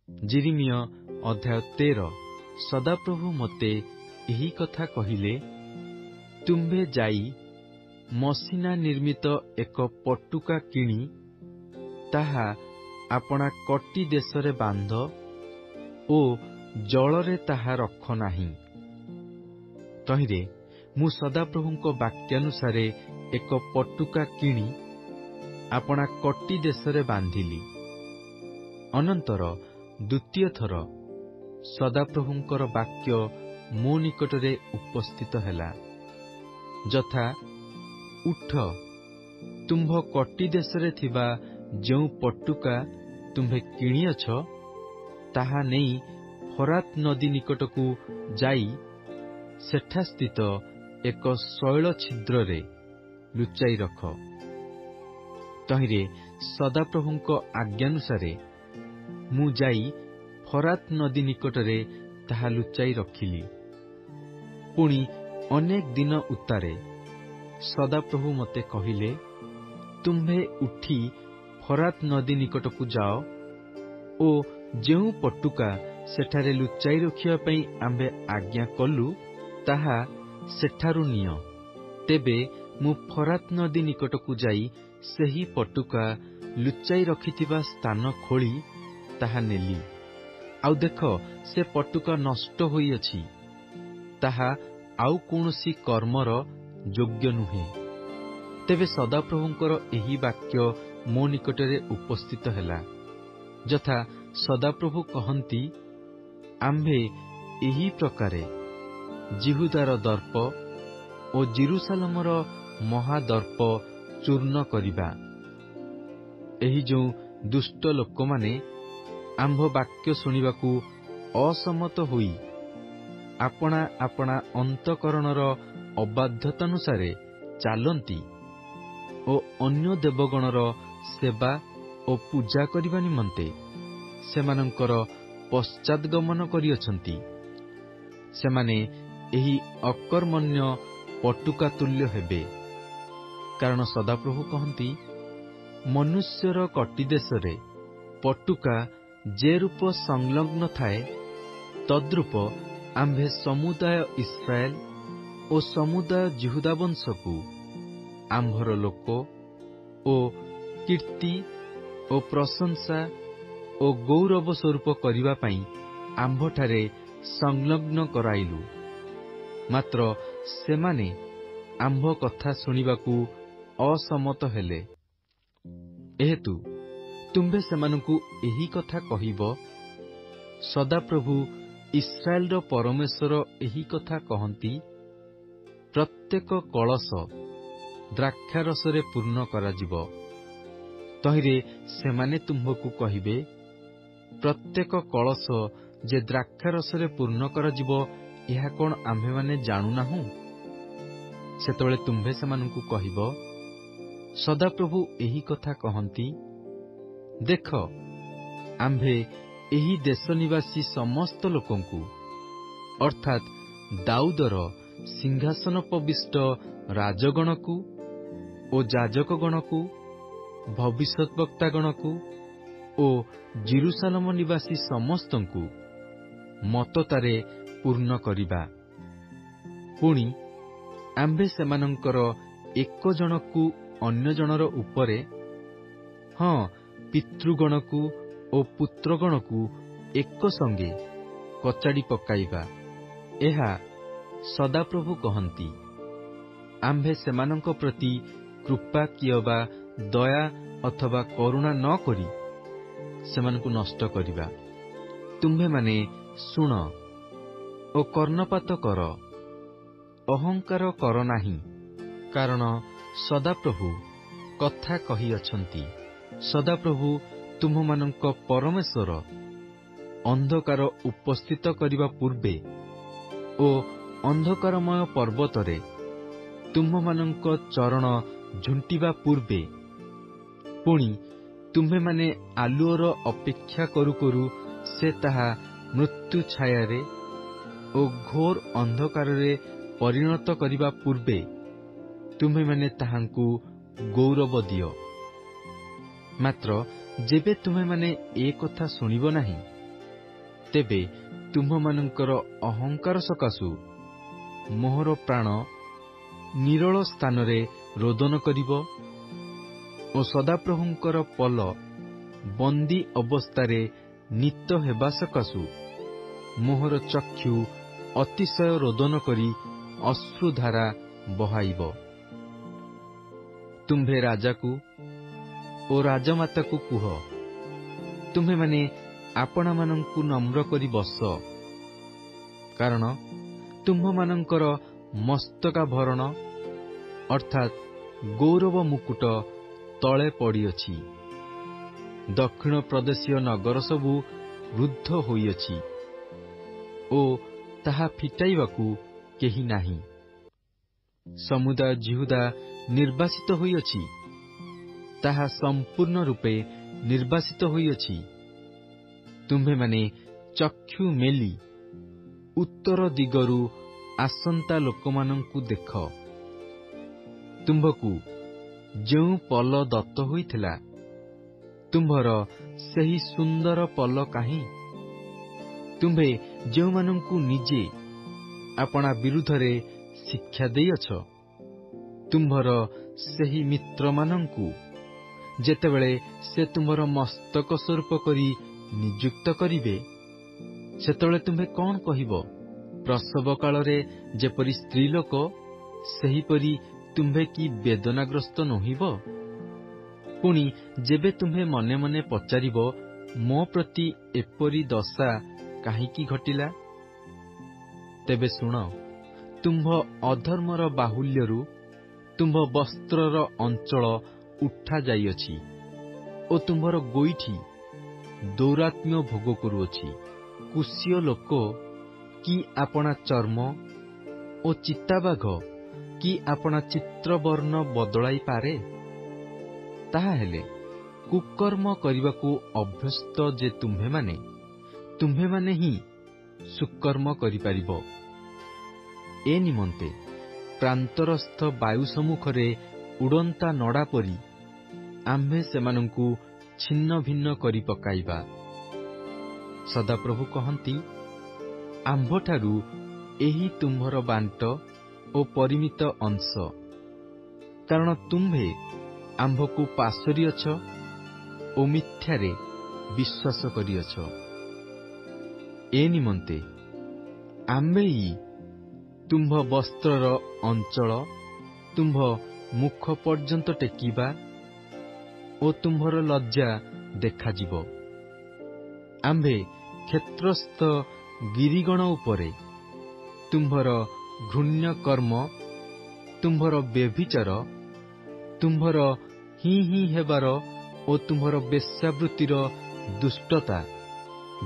ଯିରିମିୟ ଅଧ୍ୟାୟ 13। ସଦାପ୍ରଭୁ ମୋତେ ଏହି କଥା କହିଲେ, ତୁମ୍ଭେ ଯାଇ ମସିନା ନିର୍ମିତ ଏକ ପଟୁକା କିଣି ତାହା ଆପଣା କଟି ଦେଶରେ ବାନ୍ଧ ଓ ଜଳରେ ତାହା ରଖ ନାହିଁ। ତହିଁରେ ମୁଁ ସଦାପ୍ରଭୁଙ୍କ ବାକ୍ୟାନୁସାରେ ଏକ ପଟୁକା କିଣି ଆପଣା କଟି ଦେଶରେ ବାନ୍ଧିଲି। ଅନନ୍ତର ଦ୍ୱିତୀୟ ଥର ସଦାପ୍ରଭୁଙ୍କର ବାକ୍ୟ ମୋ ନିକଟରେ ଉପସ୍ଥିତ ହେଲା, ଯଥା, ଉଠ, ତୁମ୍ଭ କଟି ଦେଶରେ ଥିବା ଯେଉଁ ପଟୁକା ତୁମ୍ଭେ କିଣିଅଛ, ତାହା ନେଇ ଫରାତ ନଦୀ ନିକଟକୁ ଯାଇ ସେଠାସ୍ଥିତ ଏକ ଶୈଳ ଛିଦ୍ରରେ ଲୁଚାଇ ରଖ। ତହିଁରେ ସଦାପ୍ରଭୁଙ୍କ ଆଜ୍ଞାନୁସାରେ ମୁଁ ଯାଇ ଫରାତ ନଦୀ ନିକଟରେ ତାହା ଲୁଚାଇ ରଖିଲି। ପୁଣି ଅନେକ ଦିନ ଉତ୍ତାରେ ସଦାପ୍ରଭୁ ମୋତେ କହିଲେ, ତୁମ୍ଭେ ଉଠି ଫରାତ ନଦୀ ନିକଟକୁ ଯାଅ ଓ ଯେଉଁ ପଟୁକା ସେଠାରେ ଲୁଚାଇ ରଖିବା ପାଇଁ ଆମ୍ଭେ ଆଜ୍ଞା କଲୁ, ତାହା ସେଠାରୁ ନିଅ। ତେବେ ମୁଁ ଫରାତ ନଦୀ ନିକଟକୁ ଯାଇ ସେହି ପଟୁକା ଲୁଚାଇ ରଖିଥିବା ସ୍ଥାନ ଖୋଳି ତାହା ନେଲି। ଆଉ ଦେଖ, ସେ ପଟୁକା ନଷ୍ଟ ହୋଇଅଛି, ତାହା ଆଉ କୌଣସି କର୍ମର ଯୋଗ୍ୟ ନୁହେଁ। ତେବେ ସଦାପ୍ରଭୁଙ୍କର ଏହି ବାକ୍ୟ ମୋ ନିକଟରେ ଉପସ୍ଥିତ ହେଲା, ଯଥା, ସଦାପ୍ରଭୁ କହନ୍ତି, ଆମ୍ଭେ ଏହି ପ୍ରକାରେ ଯିହୁଦାର ଦର୍ପ ଓ ଜେରୁସାଲେମର ମହାଦର୍ପ ଚୂର୍ଣ୍ଣ କରିବା। ଏହି ଯେଉଁ ଦୁଷ୍ଟ ଲୋକମାନେ ଆମ୍ଭ ବାକ୍ୟ ଶୁଣିବାକୁ ଅସମ୍ମତ ହୋଇ ଆପଣା ଆପଣା ଅନ୍ତଃକରଣର ଅବାଧ୍ୟତାନୁସାରେ ଚାଲନ୍ତି ଓ ଅନ୍ୟ ଦେବଗଣର ସେବା ଓ ପୂଜା କରିବା ନିମନ୍ତେ ସେମାନଙ୍କର ପଶ୍ଚାଦ୍ଗମନ କରିଅଛନ୍ତି, ସେମାନେ ଏହି ଅକର୍ମଣ୍ୟ ପଟୁକା ତୁଲ୍ୟ ହେବେ। କାରଣ ସଦାପ୍ରଭୁ କହନ୍ତି, ମନୁଷ୍ୟର କଟି ଦେଶରେ ପଟୁକା ଯେ ରୂପ ସଂଲଗ୍ନ ଥାଏ, ତଦ୍ରୂପ ଆମ୍ଭେ ସମୁଦାୟ ଇସ୍ରାଏଲ ଓ ସମୁଦାୟ ଯିହୁଦା ବଂଶକୁ ଆମ୍ଭର ଲୋକ ଓ କୀର୍ତ୍ତି ଓ ପ୍ରଶଂସା ଓ ଗୌରବ ସ୍ୱରୂପ କରିବା ପାଇଁ ଆମ୍ଭଠାରେ ସଂଲଗ୍ନ କରାଇଲୁ। ମାତ୍ର ସେମାନେ ଆମ୍ଭ କଥା ଶୁଣିବାକୁ ଅସମ୍ମତ ହେଲେ। ଏହେତୁ ତୁମ୍ଭେ ସେମାନଙ୍କୁ ଏହି କଥା କହିବ, ସଦାପ୍ରଭୁ ଇସ୍ରାଏଲର ପରମେଶ୍ୱର ଏହି କଥା କହନ୍ତି, ପ୍ରତ୍ୟେକ କଳସ ଦ୍ରାକ୍ଷାରସରେ ପୂର୍ଣ୍ଣ କରାଯିବ। ତହିଁରେ ସେମାନେ ତୁମ୍ଭକୁ କହିବେ, ପ୍ରତ୍ୟେକ କଳସ ଯେ ଦ୍ରାକ୍ଷାରସରେ ପୂର୍ଣ୍ଣ କରାଯିବ, ଏହା କଣ ଆମ୍ଭେମାନେ ଜାଣୁନାହୁଁ? ସେତେବେଳେ ତୁମ୍ଭେ ସେମାନଙ୍କୁ କହିବ, ସଦାପ୍ରଭୁ ଏହି କଥା କହନ୍ତି, ଦେଖ, ଆମ୍ଭେ ଏହି ଦେଶ ନିବାସୀ ସମସ୍ତ ଲୋକଙ୍କୁ, ଅର୍ଥାତ୍ ଦାଉଦର ସିଂହାସନୋପବିଷ୍ଟ ରାଜଗଣକୁ ଓ ଯାଜକଗଣକୁ, ଭବିଷ୍ୟଦ୍ବକ୍ତାଗଣକୁ ଓ ଜେରୁସାଲେମ ନିବାସୀ ସମସ୍ତଙ୍କୁ ମତତାରେ ପୂର୍ଣ୍ଣ କରିବା। ପୁଣି ଆମ୍ଭେ ସେମାନଙ୍କର ଏକ ଜଣକୁ ଅନ୍ୟ ଜଣର ଉପରେ, ହଁ, ପିତୃଗଣକୁ ଓ ପୁତ୍ରଗଣକୁ ଏକ ସଙ୍ଗେ କଚାଡ଼ି ପକାଇବା। ଏହା ସଦାପ୍ରଭୁ କହନ୍ତି। ଆମ୍ଭେ ସେମାନଙ୍କ ପ୍ରତି କୃପା କିୟବା ଦୟା ଅଥବା କରୁଣା ନ କରି ସେମାନଙ୍କୁ ନଷ୍ଟ କରିବା। ତୁମ୍ଭେମାନେ ଶୁଣ ଓ କର୍ଣ୍ଣପାତ କର, ଅହଙ୍କାର କର ନାହିଁ। କାରଣ ସଦାପ୍ରଭୁ କଥା କହିଅଛନ୍ତି, ସଦାପ୍ରଭୁ ତୁମ୍ଭମାନଙ୍କ ପରମେଶ୍ୱର ଅନ୍ଧକାର ଉପସ୍ଥିତ କରିବା ପୂର୍ବେ ଓ ଅନ୍ଧକାରମୟ ପର୍ବତରେ ତୁମ୍ଭମାନଙ୍କ ଚରଣ ଝୁଣ୍ଟିବା ପୂର୍ବେ, ପୁଣି ତୁମ୍ଭେମାନେ ଆଲୁଅର ଅପେକ୍ଷା କରୁ କରୁ ସେ ତାହା ମୃତ୍ୟୁ ଛାୟାରେ ଓ ଘୋର ଅନ୍ଧକାରରେ ପରିଣତ କରିବା ପୂର୍ବେ ତୁମ୍ଭେମାନେ ତାହାଙ୍କୁ ଗୌରବ ଦିଅ। ମାତ୍ର ଯେବେ ତୁମେମାନେ ଏ କଥା ଶୁଣିବ ନାହିଁ, ତେବେ ତୁମ୍ଭମାନଙ୍କର ଅହଙ୍କାର ସକାଶୁ ମୋହର ପ୍ରାଣ ନିରୋଳ ସ୍ଥାନରେ ରୋଦନ କରିବ ଓ ସଦାପ୍ରଭୁଙ୍କର ପଲ ବନ୍ଦୀ ଅବସ୍ଥାରେ ନୀତ ହେବା ସକାଶୁ ମୋହର ଚକ୍ଷୁ ଅତିଶୟ ରୋଦନ କରି ଅଶ୍ରୁଧାରା ବହାଇବ। ତୁମ୍ଭେ ରାଜାକୁ ଓ ରାଜମାତାକୁ କୁହ, ତୁମ୍ଭେମାନେ ଆପଣାମାନଙ୍କୁ ନମ୍ର କରି ବସ, କାରଣ ତୁମ୍ଭମାନଙ୍କର ମସ୍ତକାଭରଣ ଅର୍ଥାତ୍ ଗୌରବ ମୁକୁଟ ତଳେ ପଡ଼ିଅଛି। ଦକ୍ଷିଣ ପ୍ରଦେଶୀୟ ନଗର ସବୁ ରୁଦ୍ଧ ହୋଇଅଛି ଓ ତାହା ଫିଟାଇବାକୁ କେହି ନାହିଁ। ସମୁଦାୟ ଯିହୁଦା ନିର୍ବାସିତ ହୋଇଅଛି, ତାହା ସମ୍ପୂର୍ଣ୍ଣ ରୂପେ ନିର୍ବାସିତ ହୋଇଅଛି। ତୁମ୍ଭେମାନେ ଚକ୍ଷୁ ମେଲି ଉତ୍ତର ଦିଗରୁ ଆସନ୍ତା ଲୋକମାନଙ୍କୁ ଦେଖ। ତୁମ୍ଭକୁ ଯେଉଁ ପଲ ଦତ୍ତ ହୋଇଥିଲା, ତୁମ୍ଭର ସେହି ସୁନ୍ଦର ପଲ କାହିଁ? ତୁମ୍ଭେ ଯେଉଁମାନଙ୍କୁ ନିଜେ ଆପଣା ବିରୁଦ୍ଧରେ ଶିକ୍ଷା ଦେଇଅଛ, ତୁମ୍ଭର ସେହି ମିତ୍ରମାନଙ୍କୁ ଯେତେବେଳେ ସେ ତୁମ୍ଭର ମସ୍ତକ ସ୍ୱରୂପ କରି ନିଯୁକ୍ତ କରିବେ, ସେତେବେଳେ ତୁମ୍ଭେ କ'ଣ କହିବ? ପ୍ରସବ କାଳରେ ଯେପରି ସ୍ତ୍ରୀଲୋକ, ସେହିପରି ତୁମ୍ଭେ କି ବେଦନାଗ୍ରସ୍ତ ନୋହିବ? ପୁଣି ଯେବେ ତୁମ୍ଭେ ମନେ ମନେ ପଚାରିବ, ମୋ ପ୍ରତି ଏପରି ଦଶା କାହିଁକି ଘଟିଲା? ତେବେ ଶୁଣ, ତୁମ୍ଭ ଅଧର୍ମର ବାହୁଲ୍ୟରୁ ତୁମ୍ଭ ବସ୍ତ୍ରର ଅଞ୍ଚଳ ଉଠା ଯାଇଅଛି ଓ ତୁମ୍ଭର ଗୋଇଠି ଦୌରାତ୍ମ୍ୟ ଭୋଗ କରୁଅଛି। କୁଶୀୟ ଲୋକ କି ଆପଣା ଚର୍ମ ଓ ଚିତାବାଘ କି ଆପଣା ଚିତ୍ରବର୍ଣ୍ଣ ବଦଳାଇ ପାରେ? ତାହାହେଲେ କୁକର୍ମ କରିବାକୁ ଅଭ୍ୟସ୍ତ ଯେ ତୁମ୍ଭେମାନେ ହିଁ ସୁକର୍ମ କରିପାରିବ। ଏ ନିମନ୍ତେ ପ୍ରାନ୍ତରସ୍ଥ ବାୟୁ ସମ୍ମୁଖରେ ଉଡ଼ନ୍ତା ନଡ଼ା ପରି ଆମ୍ଭେ ସେମାନଙ୍କୁ ଛିନ୍ନ ଭିନ୍ନ କରି ପକାଇବା। ସଦାପ୍ରଭୁ କହନ୍ତି, ଆମ୍ଭଠାରୁ ଏହି ତୁମ୍ଭର ବାଣ୍ଟ ଓ ପରିମିତ ଅଂଶ, କାରଣ ତୁମ୍ଭେ ଆମ୍ଭକୁ ପାଶୋରିଅଛ ଓ ମିଥ୍ୟାରେ ବିଶ୍ୱାସ କରିଅଛ। ଏ ନିମନ୍ତେ ଆମ୍ଭେ ହିଁ ତୁମ୍ଭ ବସ୍ତ୍ରର ଅଞ୍ଚଳ ତୁମ୍ଭ ମୁଖ ପର୍ଯ୍ୟନ୍ତ ଟେକିବା ଓ ତୁମ୍ଭର ଲଜ୍ଜା ଦେଖାଯିବ। ଆମ୍ଭେ କ୍ଷେତ୍ରସ୍ଥ ଗିରିଗଣ ଉପରେ ତୁମ୍ଭର ଘୃଣ୍ୟ କର୍ମ, ତୁମ୍ଭର ବ୍ୟଭିଚାର, ତୁମ୍ଭର ହିଁ ହେବାର ଓ ତୁମ୍ଭର ବେଶ୍ୟାବୃତ୍ତିର ଦୁଷ୍ଟତା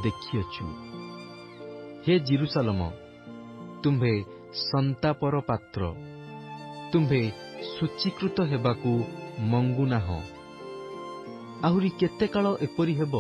ଦେଖିଅଛୁ। ହେ ଜେରୁସାଲେମ, ତୁମ୍ଭେ ସନ୍ତାପର ପାତ୍ର, ତୁମ୍ଭେ ସୂଚୀକୃତ ହେବାକୁ ମଙ୍ଗୁନାହ। ଆହୁରି କେତେ କାଳ ଏପରି ହେବ?